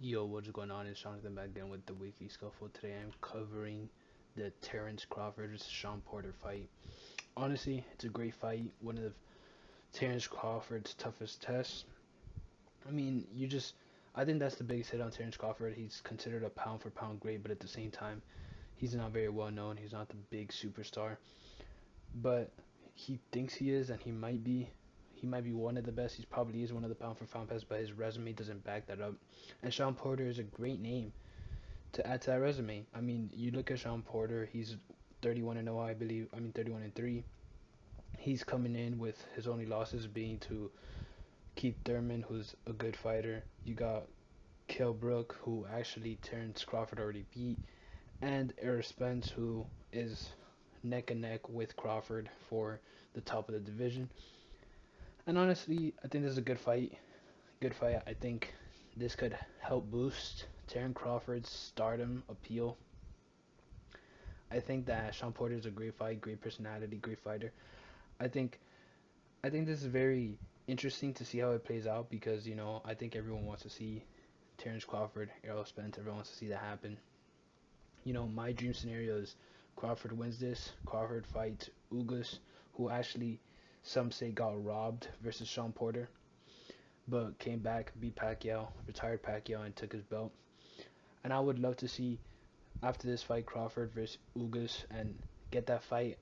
Yo, what's going on? It's Jonathan back again with the Weekly Scuffle. Today I'm covering the Terrance Crawford vs. Shawn Porter fight. Honestly, it's a great fight. One of Terrance Crawford's toughest tests. I mean, I think that's the biggest hit on Terrance Crawford. He's considered a pound for pound great, but at the same time, he's not very well known. He's not the big superstar, but he thinks he is, and he might be. He might be one of the best. He probably is one of the pound for pound best, but his resume doesn't back that up. And Shawn Porter is a great name to add to that resume. I mean, you look at Shawn Porter, he's 31 and 0, I believe. I mean, 31 and 3. He's coming in with his only losses being to Keith Thurman, who's a good fighter. You got Kell Brook, who actually Terrance Crawford already beat, and Errol Spence, who is neck and neck with Crawford for the top of the division. And honestly, I think this is a good fight. Good fight. I think this could help boost Terrance Crawford's stardom appeal. I think that Shawn Porter is a great fight, great personality, great fighter. I think I think this is very interesting to see how it plays out because I think everyone wants to see Terrance Crawford, Errol Spence. Everyone wants to see that happen. My dream scenario is Crawford wins this. Crawford fights Ugas, who actually some say got robbed versus Shawn Porter, but came back, beat Pacquiao, retired Pacquiao, and took his belt. And I would love to see after this fight Crawford versus Ugas and get that fight,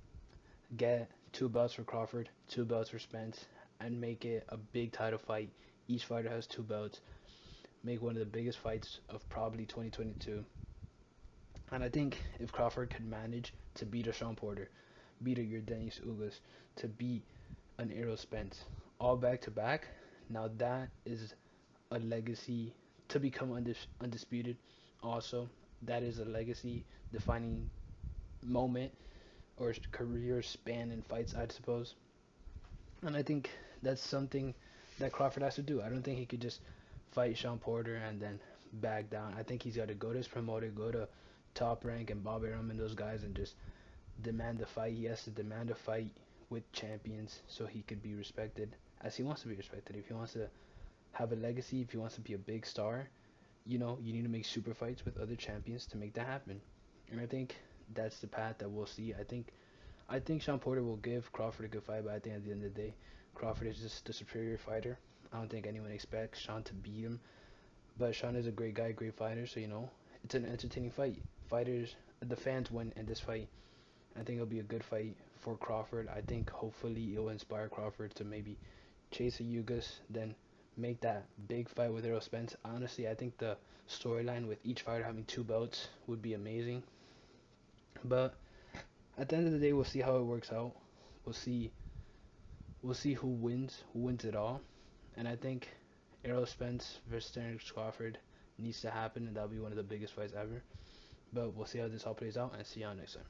get 2 belts for Crawford, 2 belts for Spence, and make it a big title fight. Each fighter has 2 belts. Make one of the biggest fights of probably 2022. And I think if Crawford could manage to beat a Shawn Porter, beat a Yordenis Ugas, to beat an Errol Spence, all back to back, now that is a legacy to become undisputed. Also, that is a legacy defining moment or career span in fights, I suppose. And I think that's something that Crawford has to do. I don't think he could just fight Shawn Porter and then back down. I think he's got to go to his promoter, go to Top Rank and Bob Arum and those guys and just demand a fight. He has to demand a fight with champions so he could be respected as he wants to be respected. If he wants to have a legacy, if he wants to be a big star, you need to make super fights with other champions to make that happen. And I think that's the path that we'll see. I think Shawn Porter will give Crawford a good fight, but I think at the end of the day, Crawford is just the superior fighter. I don't think anyone expects Shawn to beat him, but Shawn is a great guy, great fighter, so it's an entertaining fight. The fans win in this fight. I think it'll be a good fight for Crawford. I think hopefully it'll inspire Crawford to maybe chase a Ugas, then make that big fight with Errol Spence. Honestly, I think the storyline with each fighter having 2 belts would be amazing. But at the end of the day, we'll see how it works out. We'll see. We'll see who wins it all. And I think Errol Spence versus Terrance Crawford needs to happen, and that'll be one of the biggest fights ever. But we'll see how this all plays out, and see y'all next time.